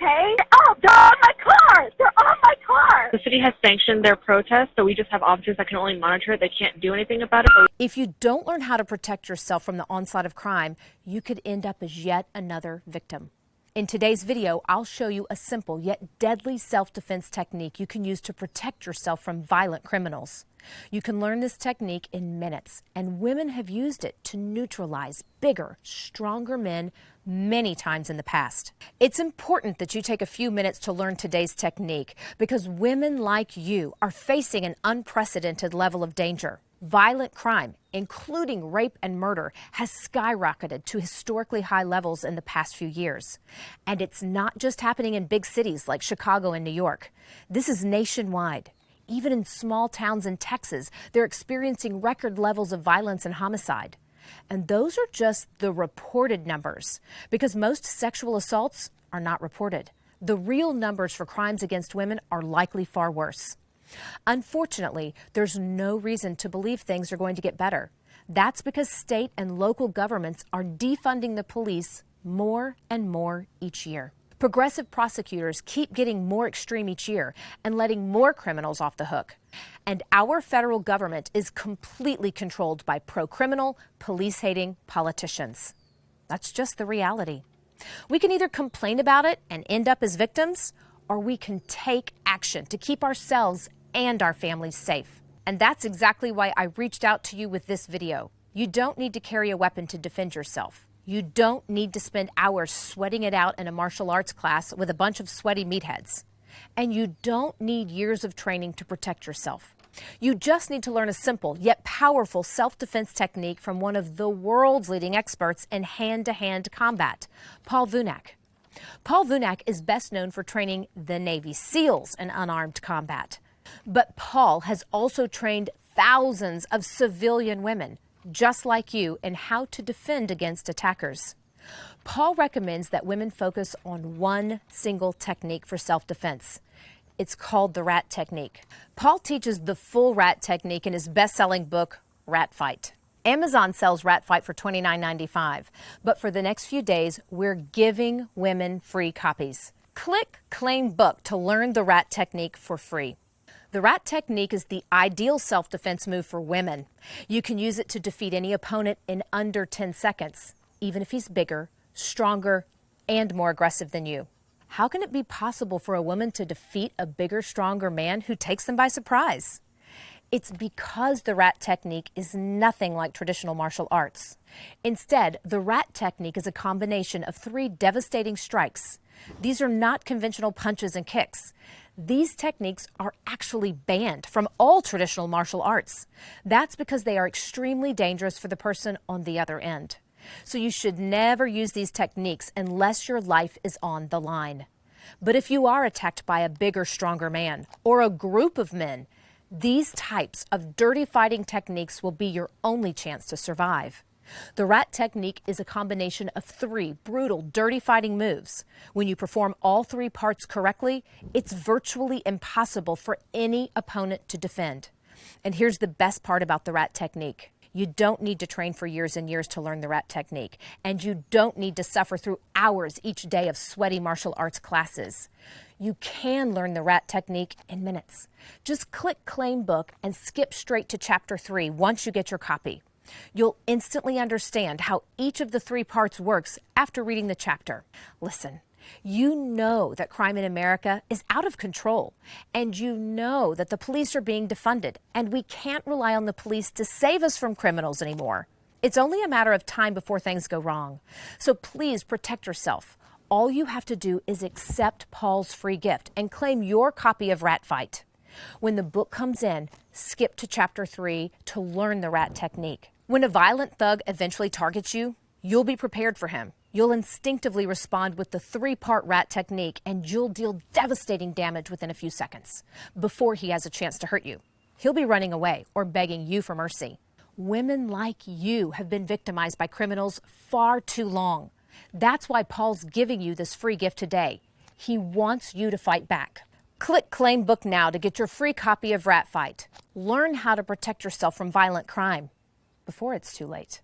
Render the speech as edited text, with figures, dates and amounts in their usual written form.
okay? Oh, they're on my car! They're on my car! The city has sanctioned their protest, so we just have officers that can only monitor it. They can't do anything about it. If you don't learn how to protect yourself from the onslaught of crime, you could end up as yet another victim. In today's video, I'll show you a simple yet deadly self-defense technique you can use to protect yourself from violent criminals. You can learn this technique in minutes, and women have used it to neutralize bigger, stronger men many times in the past. It's important that you take a few minutes to learn today's technique because women like you are facing an unprecedented level of danger. Violent crime, including rape and murder, has skyrocketed to historically high levels in the past few years. And it's not just happening in big cities like Chicago and New York. This is nationwide. Even in small towns in Texas, they're experiencing record levels of violence and homicide. And those are just the reported numbers, because most sexual assaults are not reported. The real numbers for crimes against women are likely far worse. Unfortunately, there's no reason to believe things are going to get better. That's because state and local governments are defunding the police more and more each year. Progressive prosecutors keep getting more extreme each year and letting more criminals off the hook. And our federal government is completely controlled by pro-criminal, police-hating politicians. That's just the reality. We can either complain about it and end up as victims, or we can take action to keep ourselves and our families safe. And that's exactly why I reached out to you with this video. You don't need to carry a weapon to defend yourself. You don't need to spend hours sweating it out in a martial arts class with a bunch of sweaty meatheads. And you don't need years of training to protect yourself. You just need to learn a simple yet powerful self-defense technique from one of the world's leading experts in hand-to-hand combat, Paul Vunak. Paul Vunak is best known for training the Navy SEALs in unarmed combat. But Paul has also trained thousands of civilian women, just like you, in how to defend against attackers. Paul recommends that women focus on one single technique for self-defense. It's called the R.A.T technique. Paul teaches the full R.A.T technique in his best-selling book, R.A.T Fight. Amazon sells R.A.T Fight for $29.95, but for the next few days, we're giving women free copies. Click Claim Book to learn the R.A.T technique for free. The R.A.T technique is the ideal self-defense move for women. You can use it to defeat any opponent in under 10 seconds, even if he's bigger, stronger, and more aggressive than you. How can it be possible for a woman to defeat a bigger, stronger man who takes them by surprise? It's because the R.A.T technique is nothing like traditional martial arts. Instead, the R.A.T technique is a combination of 3 devastating strikes. These are not conventional punches and kicks. These techniques are actually banned from all traditional martial arts. That's because they are extremely dangerous for the person on the other end. So you should never use these techniques unless your life is on the line. But if you are attacked by a bigger, stronger man or a group of men, these types of dirty fighting techniques will be your only chance to survive. The R.A.T technique is a combination of 3 brutal, dirty fighting moves. When you perform all 3 parts correctly, it's virtually impossible for any opponent to defend. And here's the best part about the R.A.T technique. You don't need to train for years and years to learn the R.A.T technique, and you don't need to suffer through hours each day of sweaty martial arts classes. You can learn the R.A.T technique in minutes. Just click Claim Book and skip straight to Chapter 3 once you get your copy. You'll instantly understand how each of the 3 parts works after reading the chapter. Listen, you know that crime in America is out of control, and you know that the police are being defunded, and we can't rely on the police to save us from criminals anymore. It's only a matter of time before things go wrong. So please protect yourself. All you have to do is accept Paul's free gift and claim your copy of R.A.T Fight. When the book comes in, skip to Chapter 3 to learn the R.A.T technique. When a violent thug eventually targets you, you'll be prepared for him. You'll instinctively respond with the 3-part R.A.T technique, and you'll deal devastating damage within a few seconds before he has a chance to hurt you. He'll be running away or begging you for mercy. Women like you have been victimized by criminals far too long. That's why Paul's giving you this free gift today. He wants you to fight back. Click Claim Book now to get your free copy of R.A.T Fight. Learn how to protect yourself from violent crime before it's too late.